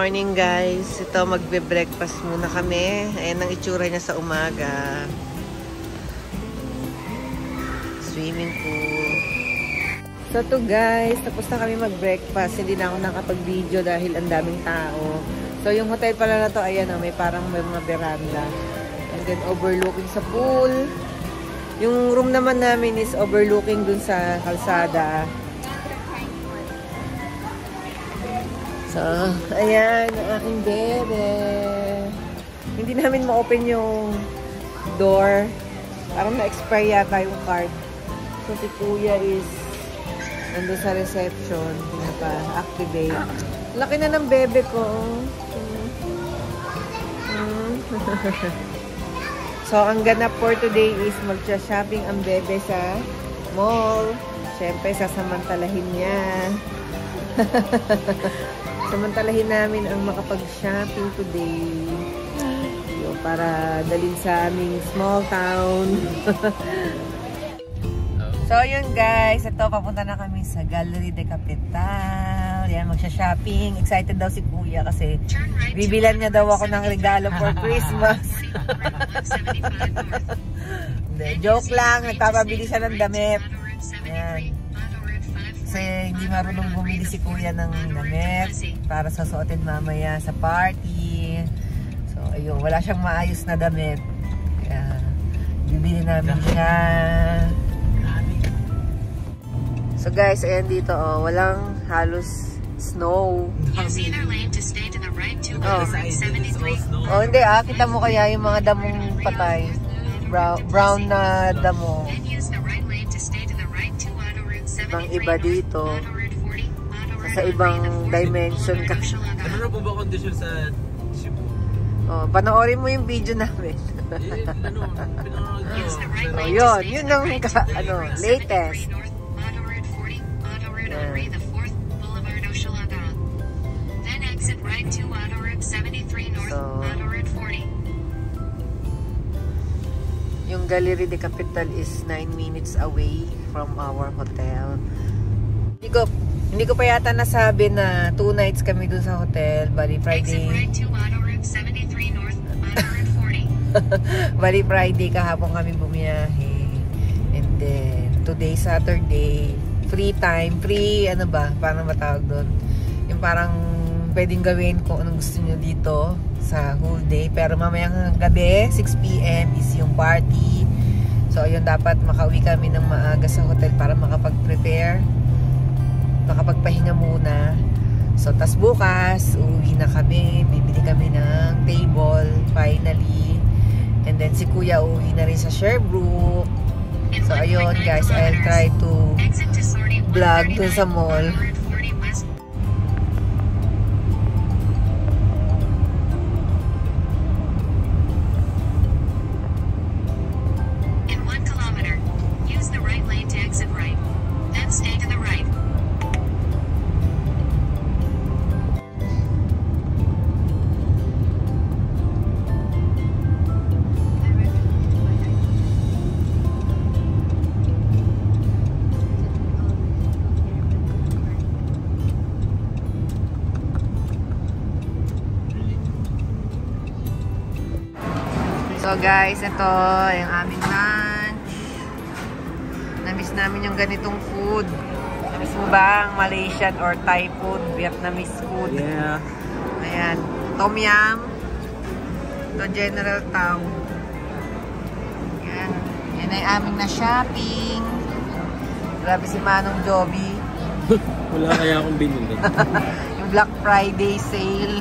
morning guys. Ito magbe-breakfast muna kami. Ayan ang itsura niya sa umaga. Swimming pool. So to guys, tapos na kami mag-breakfast. Hindi na ako nakapag-video dahil ang daming tao. So yung hotel pala na to, ayan may parang may mga veranda. And then overlooking sa pool. Yung room naman namin is overlooking dun sa kalsada. So, ayan, ang aking bebe. Hindi namin ma-open yung door. Parang na-expire yata yung card. So, si Kuya is nandun sa reception. Hindi pa activate. Laki na ng bebe ko. So, ang ganap for today is mag-shopping ang bebe sa mall. Siyempre, sasamantalahin niya. Samantalahin namin ang makapag-shopping today. Yo, para dalhin sa aming small town. So, yun guys. Ito, papunta na kami sa Gallery de Capital. Yan, magsha-shopping. Excited daw si Kuya kasi bibilan niya daw ako ng regalo for Christmas. Joke lang. Nagpapabili siya ng damit. Yan. Kasi hindi marunong bumili si Kuya ng damit para sasuotin mamaya sa party. So, ayun. Wala siyang maayos na damit. Kaya, bibili namin siya. So, guys, ayan dito, walang halos snow. Oh, hindi kita mo kaya yung mga damong patay. Brown na damo. Ibang iba dito. Sa ibang dimension ka. Ano na po ba condition sa Cebu? Oh, panoorin mo yung video namin. Oh, yun ang latest. So, yung Gallery de Capital is 9 minutes away from our hotel. Hindi ko pa yata nasabi na 2 nights kami dun sa hotel. Bali Friday. Bali Friday kahapon kami bumiyahe. And then today Saturday, free time, paano matawag doon? Yung parang pwedeng gawin kung anong gusto niyo dito sa whole day. Pero mamayang gabi, 6 PM is yung party. So, ayun, dapat makauwi kami ng maaga sa hotel para makapag-prepare. Makapagpahinga muna. So, tas bukas, uuwi na kami. Bibili kami ng table, finally. And then, si Kuya uuwi na rin sa Sherbrooke. So, ayun, guys, I'll try to vlog dun sa mall. So guys, ito yung aming lunch. Namiss namin yung ganitong food. Namiss mo ba ang Malaysian or Thai food? Vietnamese food? Yeah. Ayan. Tom Yum. Ito General Tao. Ayan. Yan ay aming na shopping. Grabe si Manong Joby. Wala kaya akong binili. Yung Black Friday sale.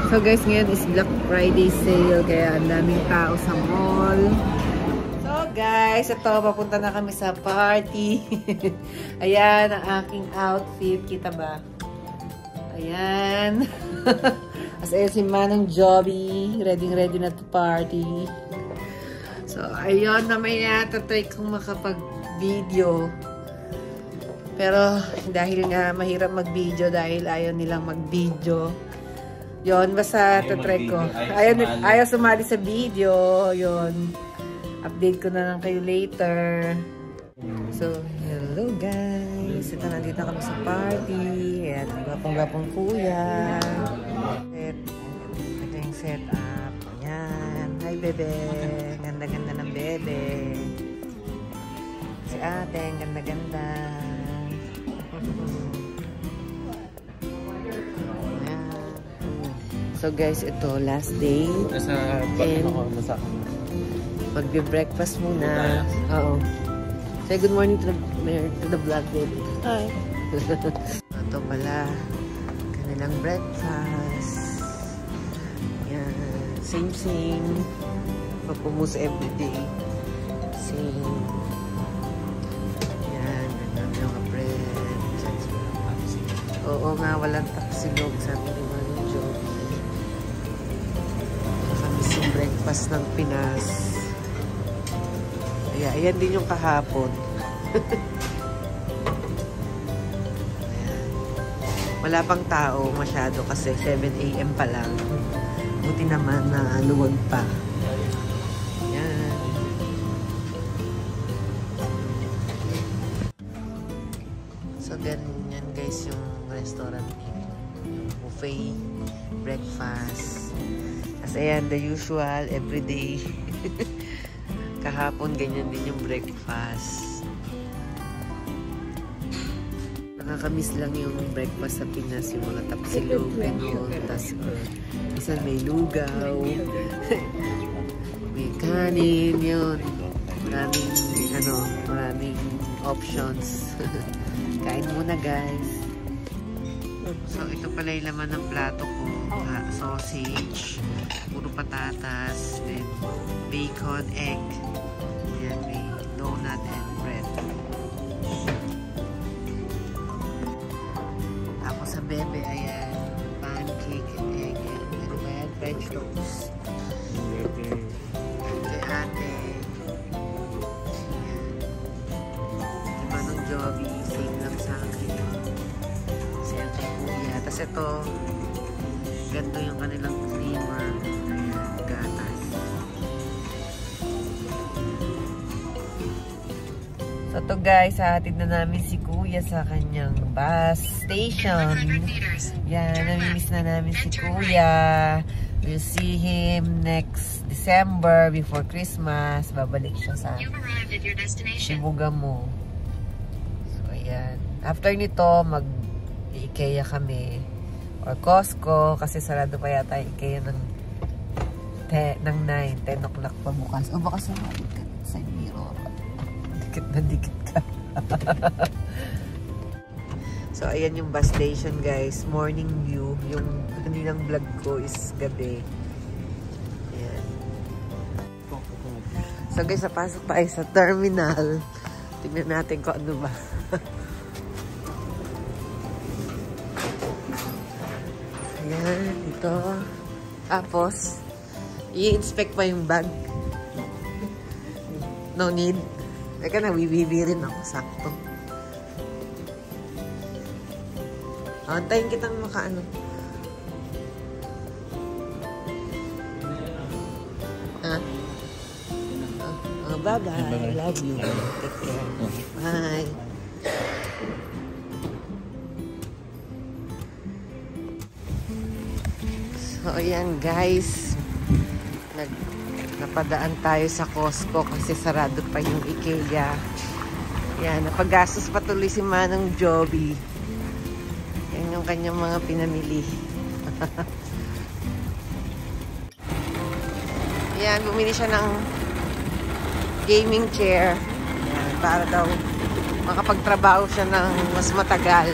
So guys, ngayon is Black Friday sale kaya ang daming tao sa mall. So guys, ito papunta na kami sa party. Ayan ang aking outfit, kita ba? Ayan. As ayun si Manong Joby, ready na to party. So ayun, namaya tatry kong makapag-video. Pero dahil nga mahirap mag-video dahil ayaw nilang mag-video. Yon, basta tatry ko. Ayaw sumali sa video. Yon. Update ko na lang kayo later. So, hello guys. guys, ito nandito kami sa party. Ayan, gapong-gapong kuya. Ito yung setup. Ayan. Hi, bebe. Ganda-ganda ng bebe. Si ate, ganda-ganda. Ayan. So guys, ito last day. Nasa back ako, nasa Magbe-breakfast muna. Oo. Say good morning to the vlog, baby. Hi. Ito pala, kanilang breakfast. Yan. Same. Papumus everyday. Same. Yan. Ganun yung bread. Oo nga, walang tapsilog. Sabi ni Manong Joby. Nakamiss yung breakfast ng Pinas. Ayan din yung kahapon. Wala pang tao masyado kasi 7 AM pa lang. Buti naman na luwag pa. Ayan. So ganyan guys yung restaurant. Buffet, breakfast. Kasi ayan, the usual, everyday. Kahapon, ganyan din yung breakfast. Nakakamiss lang yung breakfast sa Pinas, yung mga tapsilog, tas minsan may lugaw, may kanin, yun. Maraming options. Kain muna, guys. So, ito pala yung laman ng plato ko. Sausage, puro patatas, then bacon, egg. Ayan, may donut and bread. Tapos sa bebe, ayan, pancake and egg. And ano ba yan? French toast. Kay ate. Ayan. Kay Manong Joby, same lang sa akin. Kasi ang kay kuya. Tapos ito, ganito yung kanilang creamer. Ayan, gatas. So to guys, hatid na namin si kuya sa kanyang bus station. Yan, namimiss na namin si kuya. We'll see him next December before Christmas. Babalik siya sa Sibugamo. So ayan. After nito, mag-IKEA kami. Or Costco, kasi sarado pa yata IKEA ng 9, 10 o'clock pa bukas. O baka sumabit ka sa mirror. Dikit na dikit ka. So, ayan yung bus station, guys. Morning view. Yung kanilang vlog ko is gabi. Ayan. So, guys, napasok tayo sa terminal. Tingnan natin kung ano ba. Ayan, dito. Tapos, i-inspect pa yung bag. No need. Teka na, wiwiwi rin ako. Sakto. Antayin kitang makaano. Bye-bye. Love you. Take care. Bye. So, ayan guys. Napadaan tayo sa Costco kasi sarado pa yung IKEA. Yan, napaggastos patuloy si Manong Joby. Yan yung kanyang mga pinamili. Yan, bumili siya ng gaming chair. Yan, para daw makapagtrabaho siya ng mas matagal.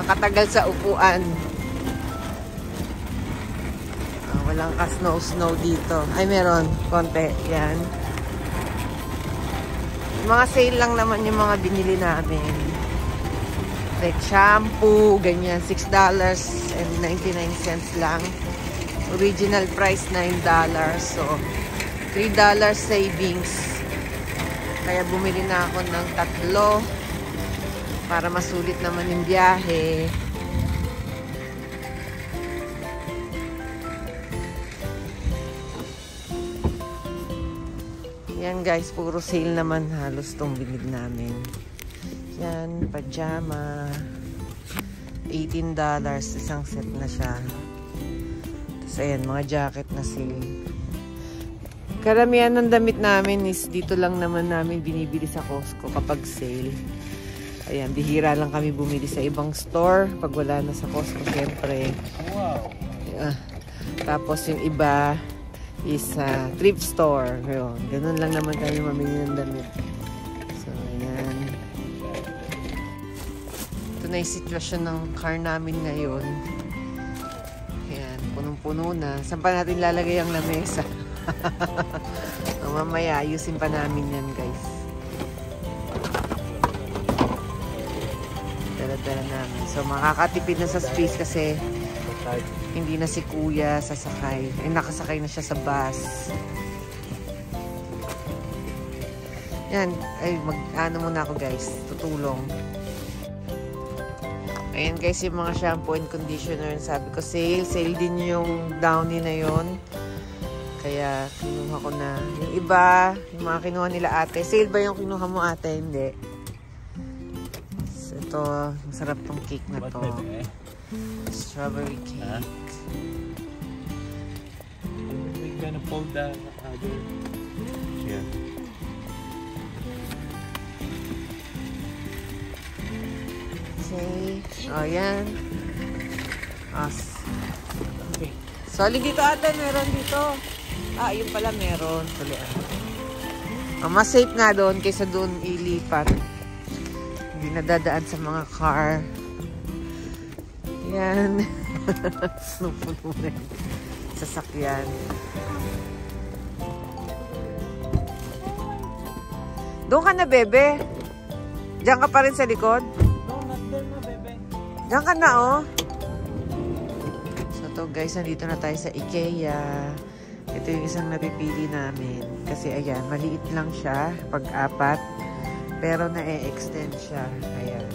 Makatagal sa upuan. Walang ka-snow dito. Ay, meron. Konti. Yan. Mga sale lang naman yung mga binili namin. Like shampoo, ganyan. $6.99 lang. Original price, $9. So, $3 savings. Kaya bumili na ako ng 3 para masulit naman yung biyahe. Yan guys, puro sale naman halos itong binili namin. Yan, pajama. $18. Isang set na siya. Tapos ayan, mga jacket na sale. Karamihan ng damit namin is dito lang naman namin binibili sa Costco kapag sale. Ayan, bihira lang kami bumili sa ibang store pag wala na sa Costco, syempre. Wow! Tapos yung iba is thrift store. Ganun lang naman tayo mamili ng damit. So, ayan. Ito na yung sitwasyon ng car namin ngayon. Ayan, punong-puno na. Saan pa natin lalagay ang lamesa? Mamaya, ayusin pa namin yan, guys. Dala-dala namin. So, makakatipid na sa space kasi hindi na si Kuya sasakay. Nakasakay na siya sa bus. Yan. Ay, ano muna ako, guys. Tutulong. Ayan, guys, yung mga shampoo and conditioner. Sabi ko, sale. Sale din yung Downy na yon. Kaya, kinuha ko na. Yung iba, yung mga kinuha nila ate. Sale ba yung kinuha mo ate? Hindi. So, ito, masarap tong cake na to. Strawberry cake. We're gonna fold the other. Yeah. Okay. O, yan. Okay. Solid dito ate. Meron dito. Yun pala meron. Mas safe nga doon kaysa doon ilipat. Hindi nadadaan sa mga car. Yan. Puno na yung sasakyan. Doon ka na, bebe. Diyan ka pa rin sa likod? No, not there na, bebe. Diyan ka na, oh. So, to guys, nandito na tayo sa IKEA. Ito yung isang napipili namin. Kasi, ayan, maliit lang siya pag-apat. Pero na-e-extend siya. Ayan.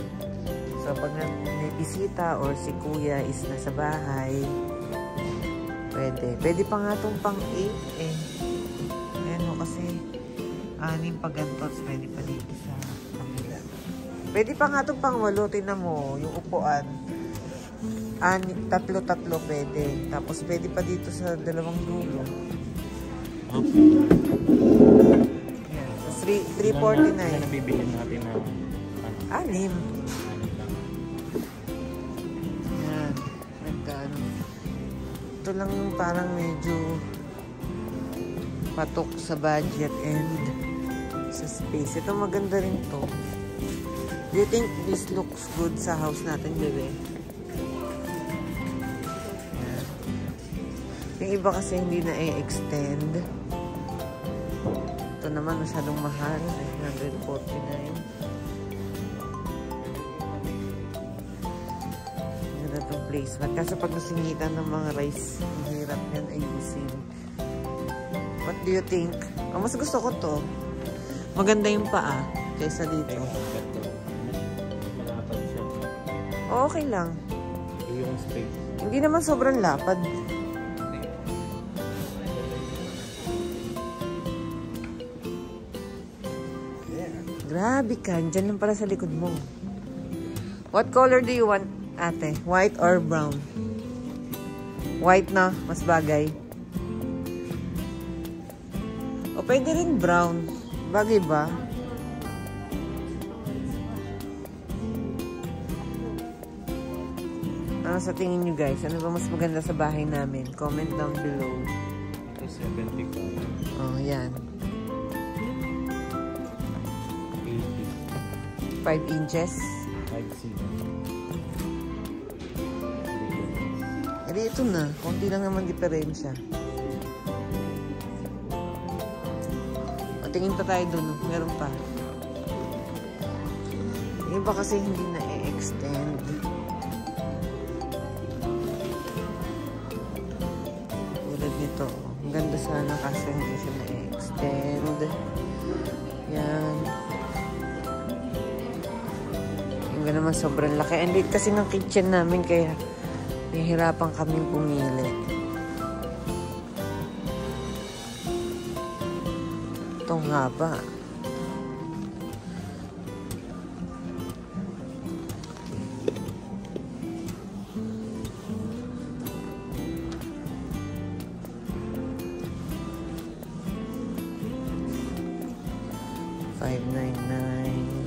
So, pag may bisita or si Kuya is nasa bahay, pwede. Pwede pa nga itong pang-8 eh. Ayan mo kasi, 6 pa gantos. Pwede pa dito sa kanila. Pwede pa nga itong pang-8. Tingnan mo, yung upuan. 3 pwede. Tapos pwede pa dito sa 2 dulo. Okay. Yan. So, 349. Nabibilin natin na 6. Yan. Nagkano. Ito lang parang medyo patok sa budget and sa space. Ito maganda rin to. Do you think this looks good sa house natin, bebe? Yung iba kasi hindi na i-extend. Ito naman masyadong mahal. 149. Ganda itong placement. Kasi pag nasingitan ng mga rice, ang hirap yan ayusin. What do you think? Mas gusto ko to. Maganda yung paa kaysa dito. malapad siya. Okay lang. Yung space. Hindi naman sobrang lapad. Grabe ka. Diyan lang pala sa likod mo. What color do you want, ate? White or brown? White na. Mas bagay. O pwede rin brown. Bagay ba? Ano sa tingin nyo guys? Ano ba mas maganda sa bahay namin? Comment down below. Ito 75. Oh, yan. 80. 5 inches. 5C. Edi ito na. Konti lang naman diferensya. O, tingin pa tayo dun. Meron pa. Yung iba kasi hindi na i-extend. Tulad nito. Ang ganda sana kasi hindi siya na i-extend. Yan. Yung naman sobrang laki. And late kasi ng kitchen namin kaya nahihirapan kaming pumili. Itong haba. 599.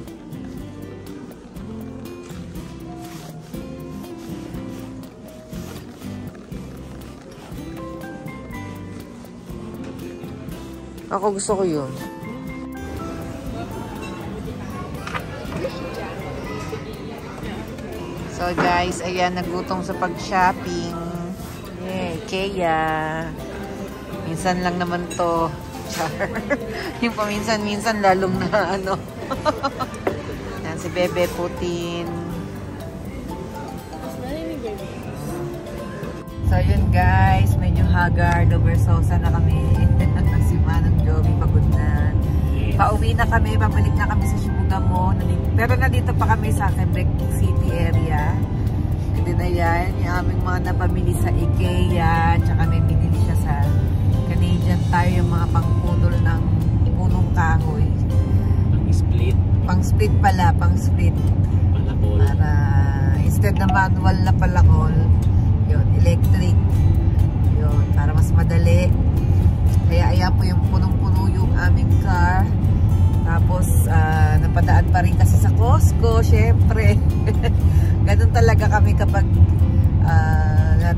Ako gusto ko yun. So guys, ayan, nagutom sa pag-shopping. Yay, Kaya. Minsan lang naman to. Char. Yung paminsan-minsan lalong na ano. Yan, si Bebe Putin. So yun guys, medyo haggard, oversosa na kami. Si Manong Joey pagod na. Pauwi na kami, pabalik na kami sa Chibougamau. Pero nandito pa kami sa Quebec City area. And then ayan, yung aming mga napamili sa IKEA. Tsaka may binili siya sa Canadian Tire, yung mga pangputol ng punong kahoy. Pang-split. Pang-split pala, pang-split. Palakol. Para instead na manual na palakol, yun, electric. Yun, para mas madali. Kaya ayan po yung punong-puno yung aming car. Tapos napadaan pa rin kasi sa Costco, syempre. Ganun talaga kami kapag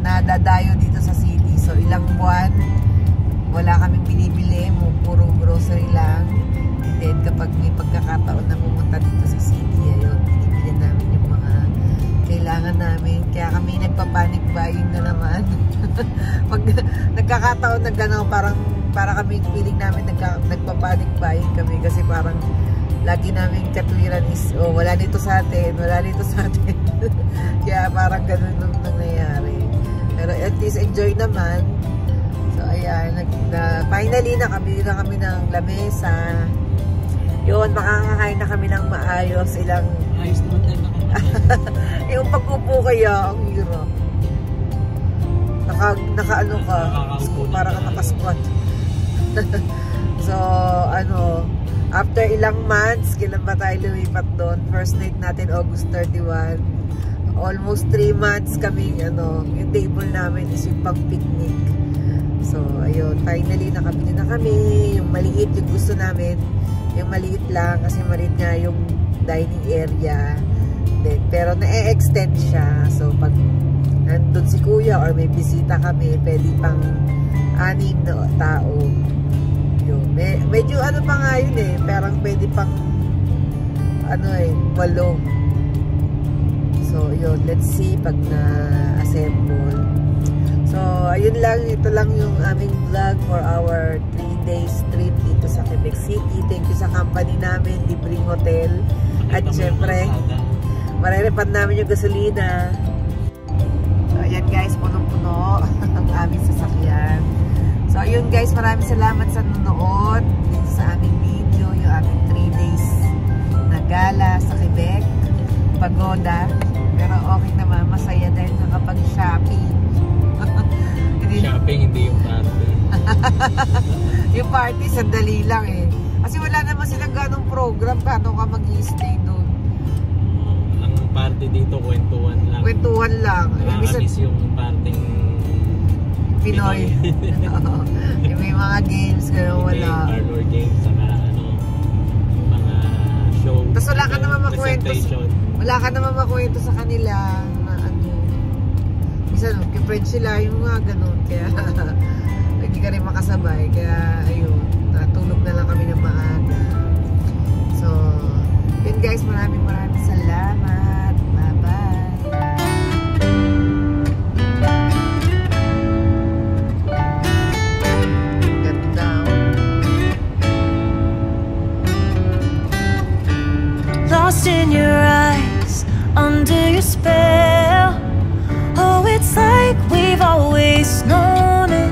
nadadayo dito sa city. So ilang buwan wala kaming binibili, puro grocery lang. And then kapag may pagkakataon na pumunta dito sa city, ayun, binibili namin yung mga kailangan namin. Kaya kami nagpa-panic buying na naman. Pag nagkakataon na gano'n, para kami feeling namin nagpa-panic buying kami kasi parang lagi namin katwiran is wala dito sa atin, wala dito sa atin. Kaya parang gano'n nung nangyayari. Pero at least enjoy naman. So ayan, finally nakabili na kami ng lamesa. Yun, makakakain na kami ng maayos. Ayos naman tayo na. Yung pag-upo kaya, ang hirap. Naka-ano ka, para ka naka-squat. So, after ilang months, kailan ba tayo lumipat doon? First night natin, August 31. Almost 3 months kami, yung table namin is yung pang-picnic. So, ayun, finally, nakabili na kami. Yung maliit, yung gusto namin. Yung maliit lang, kasi maliit nga yung dining area. Then, pero na-extend siya. So, pag nandun si kuya or may bisita kami, pwede pang 6 na tao. Yun. Medyo pa nga yun parang pwede pang 8. So, yun. Let's see pag na-assemble. So, ayun lang. Ito lang yung aming vlog for our 3 days trip dito sa Quebec City. Thank you sa company namin, libreng hotel. At syempre, mariripan namin yung gasolina. So, ayan guys, punong-puno ang aming sasakyan. So, ayun guys, maraming salamat sa nanonood dito sa aming video, yung aming 3 days na gala sa Quebec. Pagoda. Pero okay naman, masaya dahil nakapag-shopping. Shopping, hindi yung party. Yung party, sandali lang Kasi wala naman silang ganong program. Paano ka mag-i-stay doon? Ang party dito, kwentuhan lang. Kwentuhan lang. Nakakamiss yung parting Pinoy. Yung may mga games, gano'n wala. Parlor games, saka mga show. Tapos wala ka naman makwento. Wala ka naman makwento sa kanila na minsan, kipred sila yung mga gano'n. Kaya, hindi ka rin makasabay. Kaya, ayun, natulog na lang kami ng maaga. So, yun guys, maraming salamat. Bye-bye. Get down. Lost in your eyes, under your spell. Oh, it's like we've always known it.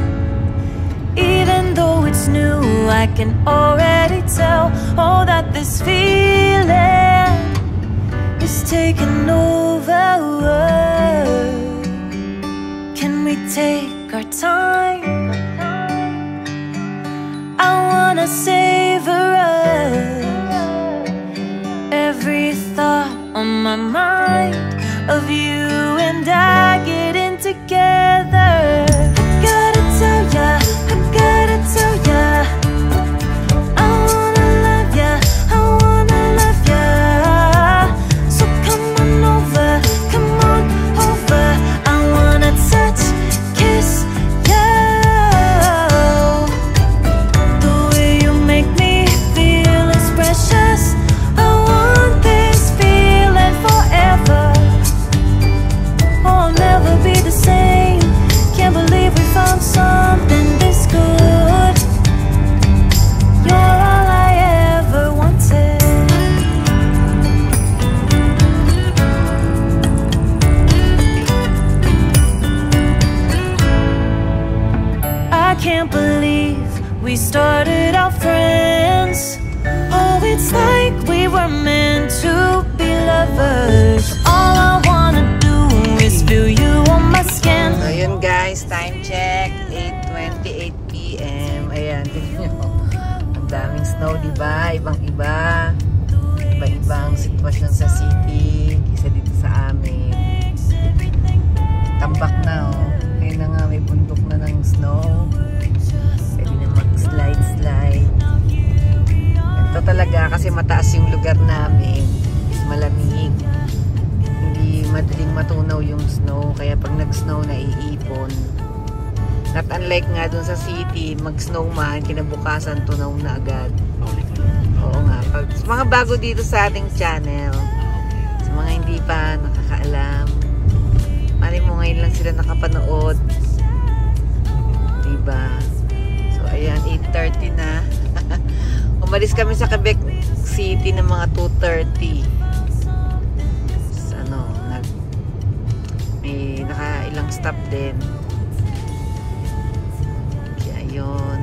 Even though it's new, I can already tell. Oh, that this feeling is taking over. Can we take our time? I wanna savor us. Every thought on my mind of you and I getting together. Gotta tell ya, I gotta tell ya, I wanna love ya, I it's like we were meant to be lovers. All I wanna do is feel you on my skin. So yun guys, time check, 8:28 PM. Ayan, tignan nyo. Ang daming snow, diba? Ibang-iba. Iba-iba ang sitwasyon sa city. Isa dito sa amin. Tambak na, oh. Ayun na nga, may bundok na ng snow. Pwede na mag-slide-slide. Ito talaga, kasi mataas yung lugar namin. Is malamig. Hindi madaling matunaw yung snow. Kaya pag nag-snow, naiipon. Not unlike nga dun sa city, mag-snow man, kinabukasan, tunaw na agad. Oo nga. Pag, sa mga bago dito sa ating channel, sa mga hindi pa nakakaalam, mali mo ngayon lang sila nakapanood. Diba? So, ayan, 8:30 na. Umalis kami sa Quebec City ng mga 2:30. Ano, may nakailang stop din. Kaya yun.